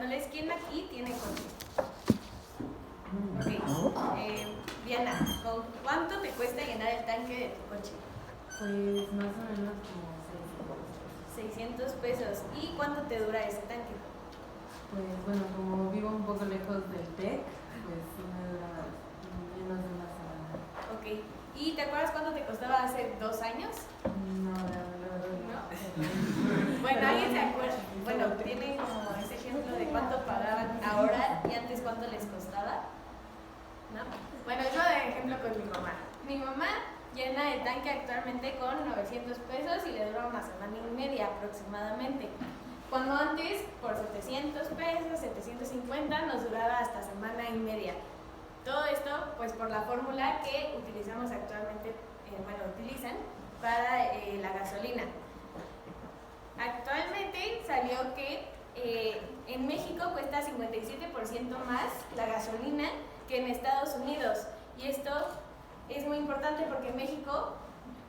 preguntándoles quién aquí tiene coche. Ok, Diana, ¿con cuánto te cuesta llenar el tanque de tu coche? Pues más o menos como 600 pesos. ¿Y cuánto te dura ese tanque? Pues bueno, como vivo un poco lejos del TEC, pues sí me dura menos de una semana. Ok, ¿y te acuerdas cuánto te costaba hace 2 años? No, la verdad no. Bueno, ¿alguien se acuerda? Bueno, ¿tiene como ese ejemplo de cuánto pagaban ahora y antes cuánto les costaba? ¿No? Bueno, yo de ejemplo con mi mamá. Mi mamá llena el tanque actualmente con 900 pesos y le dura una semana y media aproximadamente. Cuando antes, por 700 pesos, 750, nos duraba hasta semana y media. Todo esto, pues por la fórmula que utilizamos actualmente, utilizan para la gasolina. Actualmente salió que en México cuesta 57% más la gasolina que en Estados Unidos. Y esto es muy importante porque en México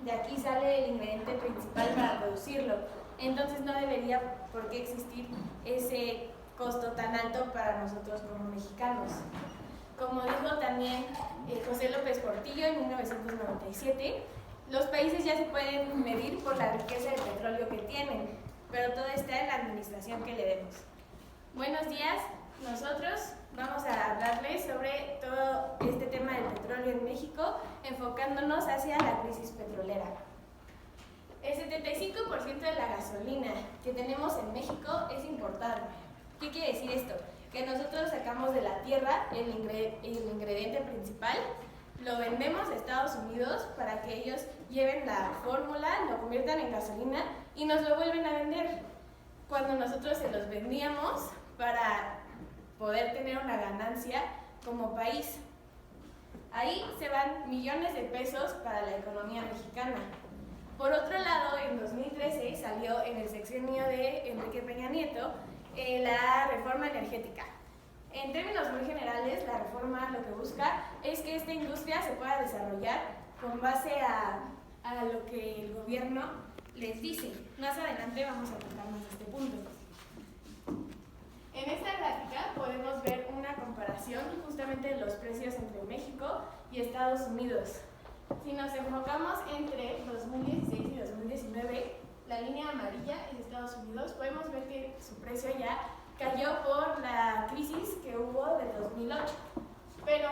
de aquí sale el ingrediente principal para producirlo. Entonces no debería por qué existir ese costo tan alto para nosotros como mexicanos. Como dijo también José López Portillo en 1997, los países ya se pueden medir por la riqueza de petróleo que tienen, pero todo está en la administración que le demos. Buenos días, nosotros vamos a hablarles sobre todo este tema del petróleo en México, enfocándonos hacia la crisis petrolera. El 75% de la gasolina que tenemos en México es importada. ¿Qué quiere decir esto? Que nosotros sacamos de la tierra el ingrediente principal, lo vendemos a Estados Unidos para que ellos lleven la fórmula, lo conviertan en gasolina y nos lo vuelven a vender. Cuando nosotros se los vendíamos para poder tener una ganancia como país. Ahí se van millones de pesos para la economía mexicana. Por otro lado, en 2013 salió en el sexenio de Enrique Peña Nieto la reforma energética. En términos muy generales, la reforma lo que busca es que esta industria se pueda desarrollar con base a lo que el gobierno les dice. Más adelante vamos a tocar más este punto. En esta gráfica podemos ver una comparación justamente de los precios entre México y Estados Unidos. Si nos enfocamos entre 2016 y 2019, la línea amarilla es Estados Unidos, podemos ver que su precio ya cayó por la crisis que hubo del 2008. Pero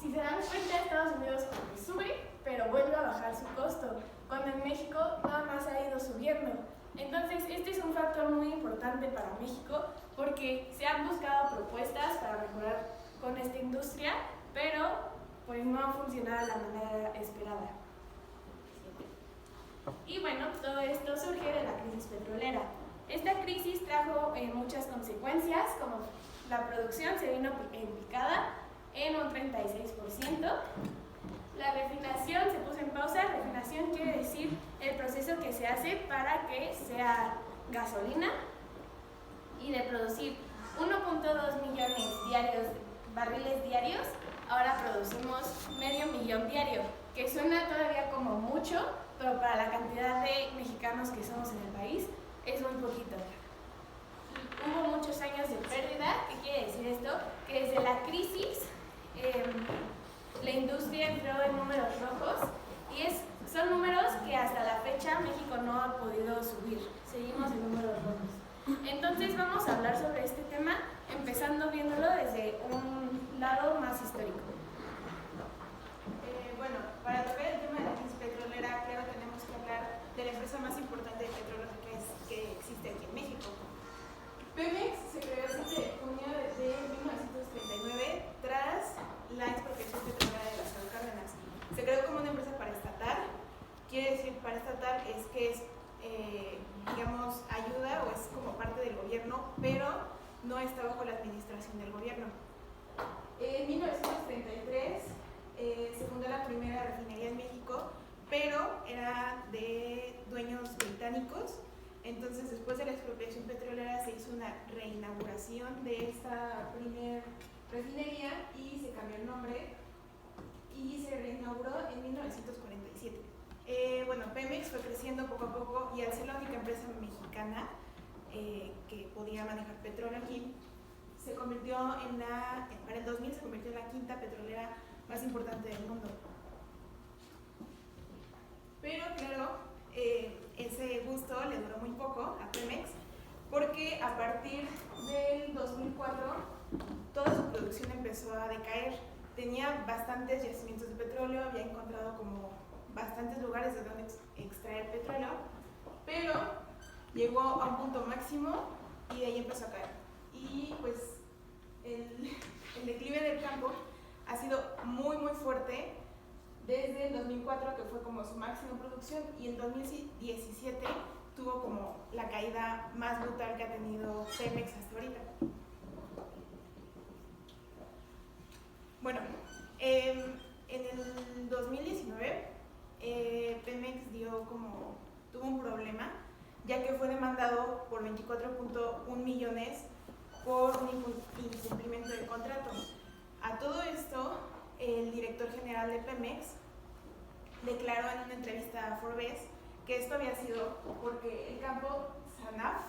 si se dan cuenta, Estados Unidos sube, pero vuelve a bajar su costo, cuando en México nada más ha ido subiendo. Entonces, este es un factor muy importante para México porque se han buscado propuestas para mejorar con esta industria, pero pues no ha funcionado de la manera esperada. Y bueno, todo esto surge de la crisis petrolera. Esta crisis trajo muchas consecuencias, como la producción se vino en picada en un 36%, la refinación se puso en pausa. Refinación quiere decir el proceso que se hace para que sea gasolina, y de producir 1.2 millones barriles diarios, ahora producimos 500.000 diario, que suena todavía como mucho, pero para la cantidad de mexicanos que somos en el país es muy poquito. Hubo muchos años de pérdida. ¿Qué quiere decir esto? Que desde la crisis la industria entró en números rojos y son números que hasta la fecha México no ha podido subir. Seguimos en números rojos. Entonces vamos a hablar sobre este tema empezando viéndolo desde un lado más histórico. Bueno, para tocar el tema de la crisis petrolera, claro, tenemos que hablar de la empresa más importante de petróleo que existe aquí en México. Pemex se creó el 7 de junio de 1939 tras la expropiación petrolera de Lázaro Cárdenas. Se creó como una empresa paraestatal. Quiere decir paraestatal es que es, ayuda o es como parte del gobierno, pero no está bajo la administración del gobierno. En 1933 se fundó la primera refinería en México, pero era de dueños británicos. Entonces, después de la expropiación petrolera se hizo una reinauguración de esta primera refinería y se cambió el nombre y se reinauguró en 1947. Pemex fue creciendo poco a poco y al ser la única empresa mexicana que podía manejar petróleo aquí, se convirtió para el 2000 se convirtió en la quinta petrolera más importante del mundo. Pero claro, ese gusto le duró muy poco a Pemex, porque a partir del 2004 toda su producción empezó a decaer. Tenía bastantes yacimientos de petróleo, había encontrado como bastantes lugares de donde extraer petróleo, pero llegó a un punto máximo y de ahí empezó a caer. Y pues el declive del campo ha sido muy fuerte desde el 2004, que fue como su máxima producción, y en 2017 tuvo como la caída más brutal que ha tenido Pemex hasta ahorita. Bueno, en el 2019 Pemex tuvo un problema, ya que fue demandado por 24.1 millones por un incumplimiento del contrato. A todo esto, el director general de Pemex declaró en una entrevista a Forbes que esto había sido porque el campo Sanaf,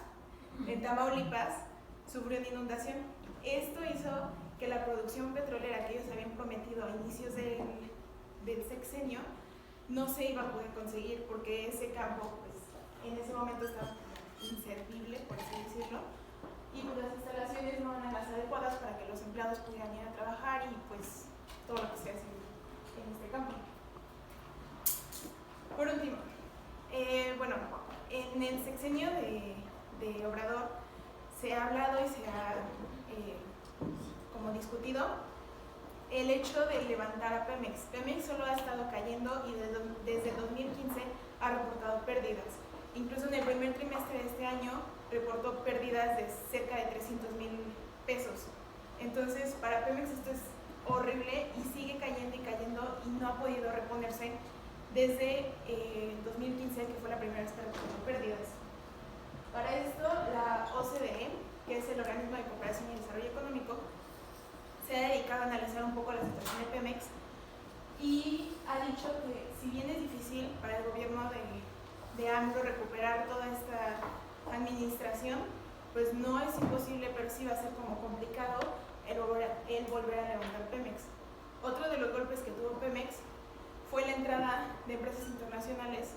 en Tamaulipas, sufrió una inundación. Esto hizo que la producción petrolera que ellos habían prometido a inicios del sexenio no se iba a poder conseguir, porque ese campo pues, en ese momento estaba inservible, por así decirlo, y pues las instalaciones no eran las adecuadas para que los empleados pudieran ir a trabajar y pues todo lo que se hace en este campo. Por último, bueno, en el sexenio de Obrador se ha hablado y se ha como discutido el hecho de levantar a Pemex. Pemex solo ha estado cayendo y desde el 2015 ha reportado pérdidas. Incluso en el primer trimestre de este año reportó pérdidas de cerca de 300,000 pesos. Entonces, para Pemex esto es horrible y sigue cayendo y no ha podido reponerse desde 2015, que fue la primera vez que reportó pérdidas. Para esto, la OCDE, que es el Organismo de Cooperación y Desarrollo Económico, se ha dedicado a analizar un poco la situación de Pemex y ha dicho que si bien es difícil para el gobierno de AMLO recuperar toda esta administración, pues no es imposible, pero sí va a ser como complicado el volver a levantar Pemex. Otro de los golpes que tuvo Pemex fue la entrada de empresas internacionales,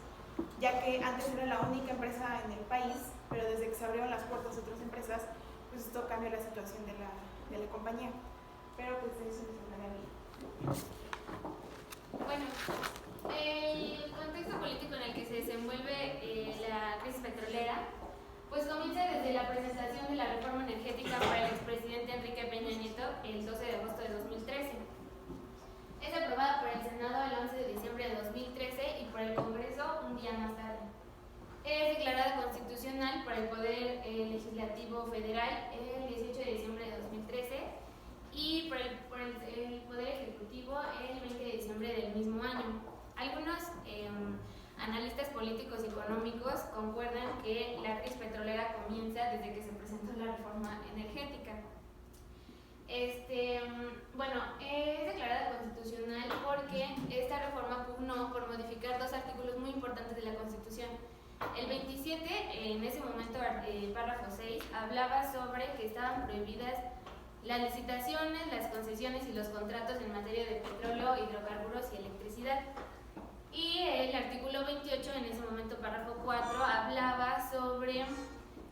ya que antes era la única empresa en el país, pero desde que se abrieron las puertas a otras empresas, pues esto cambió la situación de la compañía. Pero pues de eso les hablaré a mí. Bueno, el contexto político en el que se desenvuelve la crisis petrolera pues comienza desde la presentación de la reforma energética por el expresidente Enrique Peña Nieto el 12 de agosto de 2013. Es aprobada por el Senado el 11 de diciembre de 2013 y por el Congreso un día más tarde. Es declarada constitucional por el Poder Legislativo Federal el 18 de diciembre de 2013 y por el Poder Ejecutivo el 20 de diciembre del mismo año. Algunos analistas políticos y económicos concuerdan que la crisis petrolera comienza desde que se presentó la reforma energética. Bueno, es declarada constitucional porque esta reforma pugnó por modificar dos artículos muy importantes de la Constitución. El 27, en ese momento, párrafo 6, hablaba sobre que estaban prohibidas las licitaciones, las concesiones y los contratos en materia de petróleo, hidrocarburos y electricidad. Y el artículo 28, en ese momento, párrafo 4, hablaba sobre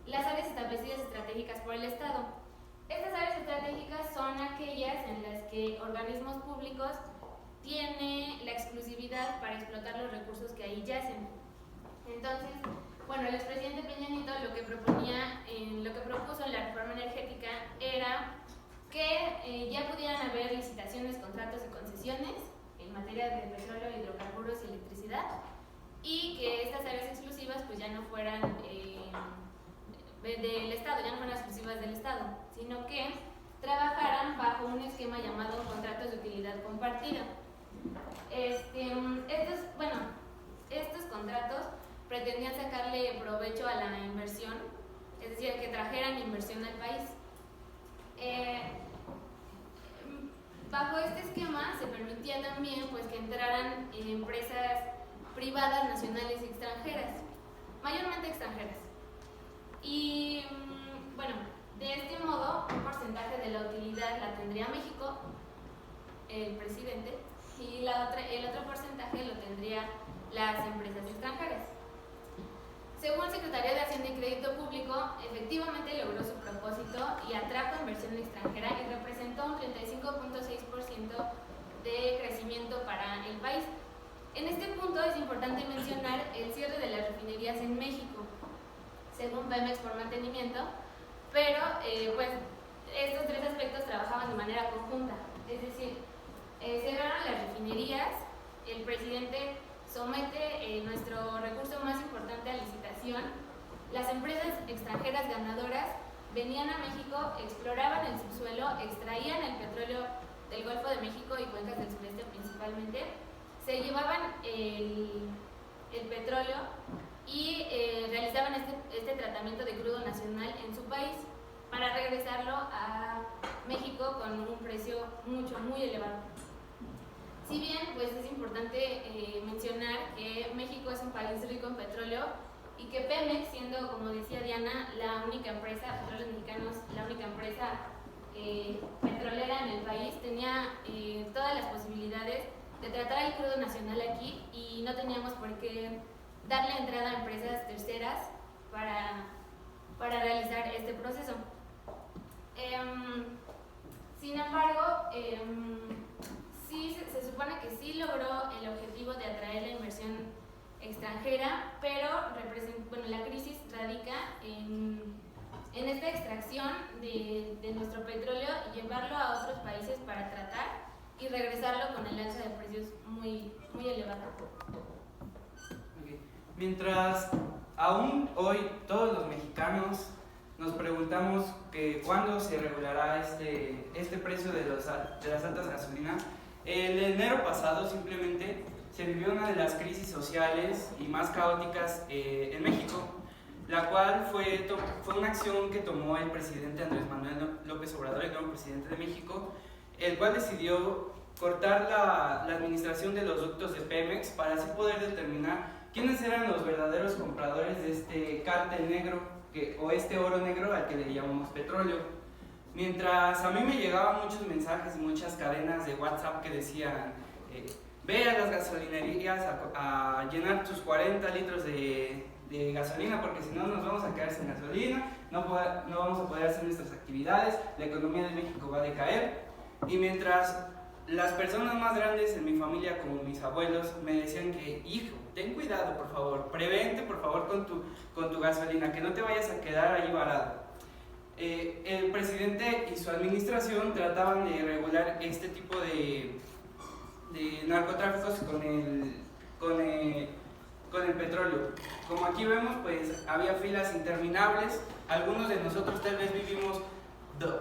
las áreas establecidas estratégicas por el Estado. Estas áreas estratégicas son aquellas en las que organismos públicos tienen la exclusividad para explotar los recursos que ahí yacen. Entonces, bueno, el expresidente Peña Nieto lo que propuso en la reforma energética era que ya pudieran haber licitaciones, contratos y concesiones en materia de petróleo, hidrocarburos y electricidad, y que estas áreas exclusivas pues ya no fueran del Estado, ya no fueran exclusivas del Estado, sino que trabajaran bajo un esquema llamado contratos de utilidad compartida. Estos contratos pretendían sacarle provecho a la inversión, es decir, que trajeran inversión al país. Bajo este esquema se permitía también pues, que entraran empresas privadas, nacionales y extranjeras, mayormente extranjeras. Y bueno, de este modo un porcentaje de tendría México, el presidente, y el otro porcentaje lo tendría las empresas extranjeras. Según Secretaría de Hacienda y Crédito Público, efectivamente logró su propósito y atrajo inversión extranjera y representó un 35.6% de crecimiento para el país. En este punto es importante mencionar el cierre de las refinerías en México, según Pemex por mantenimiento, pero pues estos tres aspectos trabajaban de manera conjunta, es decir, cerraron las refinerías, el presidente somete nuestro recurso más importante a licitación, las empresas extranjeras ganadoras venían a México, exploraban el subsuelo, extraían el petróleo del Golfo de México y cuencas del sureste principalmente, se llevaban el petróleo y realizaban este tratamiento de crudo nacional en su país para regresarlo a México con un precio muy elevado. Si bien pues es importante mencionar que México es un país rico en petróleo y que Pemex, siendo, como decía Diana, la única empresa, Petróleos Mexicanos, la única empresa petrolera en el país, tenía todas las posibilidades de tratar el crudo nacional aquí y no teníamos por qué darle entrada a empresas terceras para realizar este proceso. Sin embargo, sí, se supone que sí logró el objetivo de atraer la inversión extranjera, pero la crisis radica en esta extracción de nuestro petróleo y llevarlo a otros países para tratar y regresarlo con el alza de precios muy elevado. Okay. Mientras aún hoy todos los mexicanos nos preguntamos que cuándo se regulará este precio de las altas gasolinas, el enero pasado simplemente se vivió una de las crisis sociales y más caóticas en México, la cual fue una acción que tomó el presidente Andrés Manuel López Obrador, el nuevo presidente de México, el cual decidió cortar la administración de los ductos de Pemex para así poder determinar quiénes eran los verdaderos compradores de este cártel negro o este oro negro al que le llamamos petróleo. Mientras a mí me llegaban muchos mensajes y muchas cadenas de WhatsApp que decían ve a las gasolinerías a llenar tus 40 litros de gasolina porque si no nos vamos a quedar sin gasolina, no vamos a poder hacer nuestras actividades, la economía de México va a decaer. Y mientras las personas más grandes en mi familia, como mis abuelos, me decían que, hijo, ten cuidado por favor, prevente por favor con tu gasolina, que no te vayas a quedar ahí varado. El presidente y su administración trataban de regular este tipo de narcotráficos con el petróleo. Como aquí vemos, pues había filas interminables. Algunos de nosotros tal vez vivimos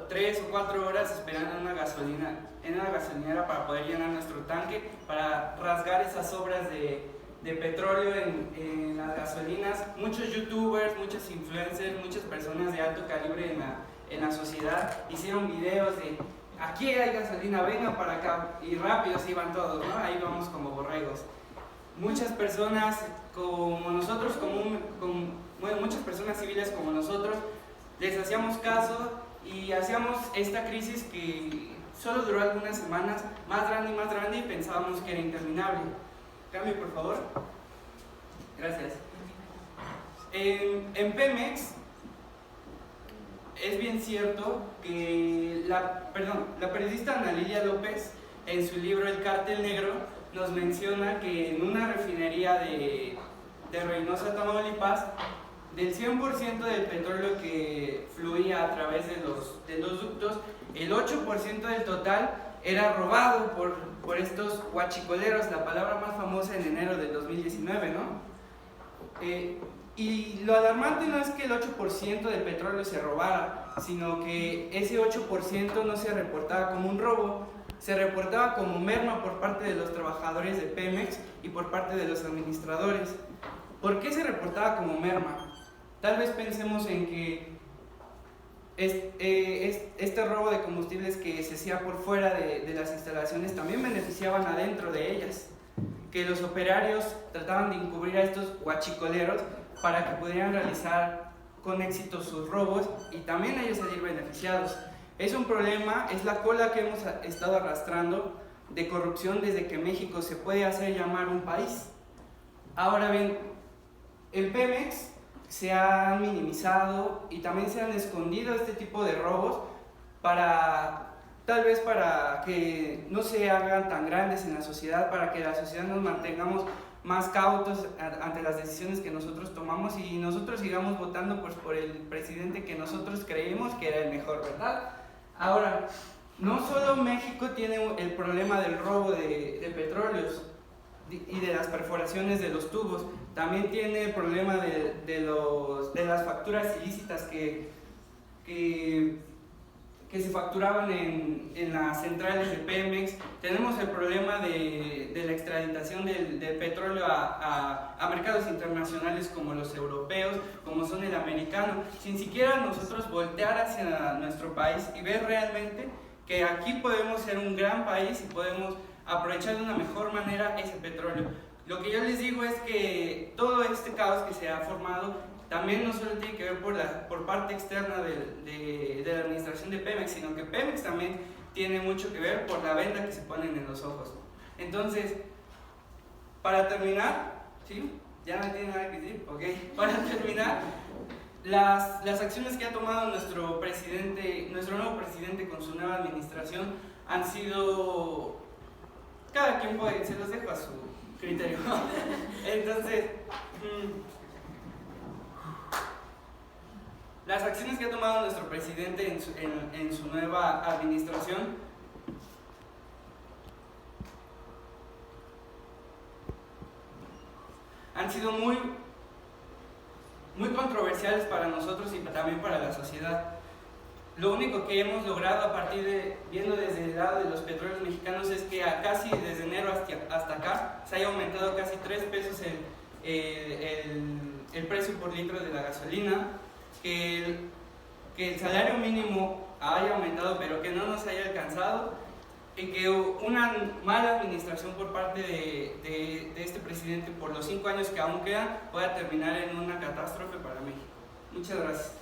3 o 4 horas esperando en una gasolinera para poder llenar nuestro tanque, para rasgar esas sobras de petróleo en las gasolinas. Muchos youtubers, muchos influencers, muchas personas de alto calibre en la sociedad hicieron videos de aquí hay gasolina, vengan para acá, y rápido se iban todos, ¿no? Ahí vamos como borregos. Muchas personas como nosotros, muchas personas civiles como nosotros, les hacíamos caso y hacíamos esta crisis que solo duró algunas semanas, más grande y pensábamos que era interminable. Cambio, por favor. Gracias. En Pemex es bien cierto que la periodista Ana Lilia López, en su libro El Cártel Negro, nos menciona que en una refinería de Reynosa, Tamaulipas, del 100% del petróleo que fluía a través de los ductos, el 8% del total era robado por estos huachicoleros, la palabra más famosa en enero del 2019, ¿no? Y lo alarmante no es que el 8% del petróleo se robara, sino que ese 8% no se reportaba como un robo, se reportaba como merma por parte de los trabajadores de Pemex y por parte de los administradores. ¿Por qué se reportaba como merma? Tal vez pensemos en que este robo de combustibles que se hacía por fuera de las instalaciones también beneficiaban adentro de ellas, que los operarios trataban de encubrir a estos huachicoleros para que pudieran realizar con éxito sus robos y también ellos salir beneficiados. Es un problema, es la cola que hemos estado arrastrando de corrupción desde que México se puede hacer llamar un país. Ahora bien, el Pemex se ha minimizado y también se han escondido este tipo de robos tal vez para que no se hagan tan grandes en la sociedad, para que la sociedad nos mantengamos más cautos ante las decisiones que nosotros tomamos y nosotros sigamos votando pues, por el presidente que nosotros creímos que era el mejor, ¿verdad? Ahora, no solo México tiene el problema del robo de petróleos y de las perforaciones de los tubos, también tiene el problema de las facturas ilícitas que se facturaban en las centrales de Pemex. Tenemos el problema de la extraditación del petróleo a mercados internacionales como los europeos, como son el americano, sin siquiera nosotros voltear hacia nuestro país y ver realmente que aquí podemos ser un gran país y podemos aprovechar de una mejor manera ese petróleo. Lo que yo les digo es que todo este caos que se ha formado también no solo tiene que ver por parte externa de la administración de Pemex, sino que Pemex también tiene mucho que ver por la venda que se ponen en los ojos. Entonces, para terminar, ¿sí? ¿Ya no tiene nada que decir? Ok. Para terminar, las acciones que ha tomado nuestro nuevo presidente con su nueva administración han sido... Cada quien puede, se los dejo a su criterio. Entonces... las acciones que ha tomado nuestro presidente en su nueva administración han sido muy controversiales para nosotros y también para la sociedad. Lo único que hemos logrado viendo desde el lado de los petróleos mexicanos es que casi desde enero hasta acá se haya aumentado casi 3 pesos el precio por litro de la gasolina, que el salario mínimo haya aumentado pero que no nos haya alcanzado y que una mala administración por parte de este presidente por los 5 años que aún quedan pueda terminar en una catástrofe para México. Muchas gracias.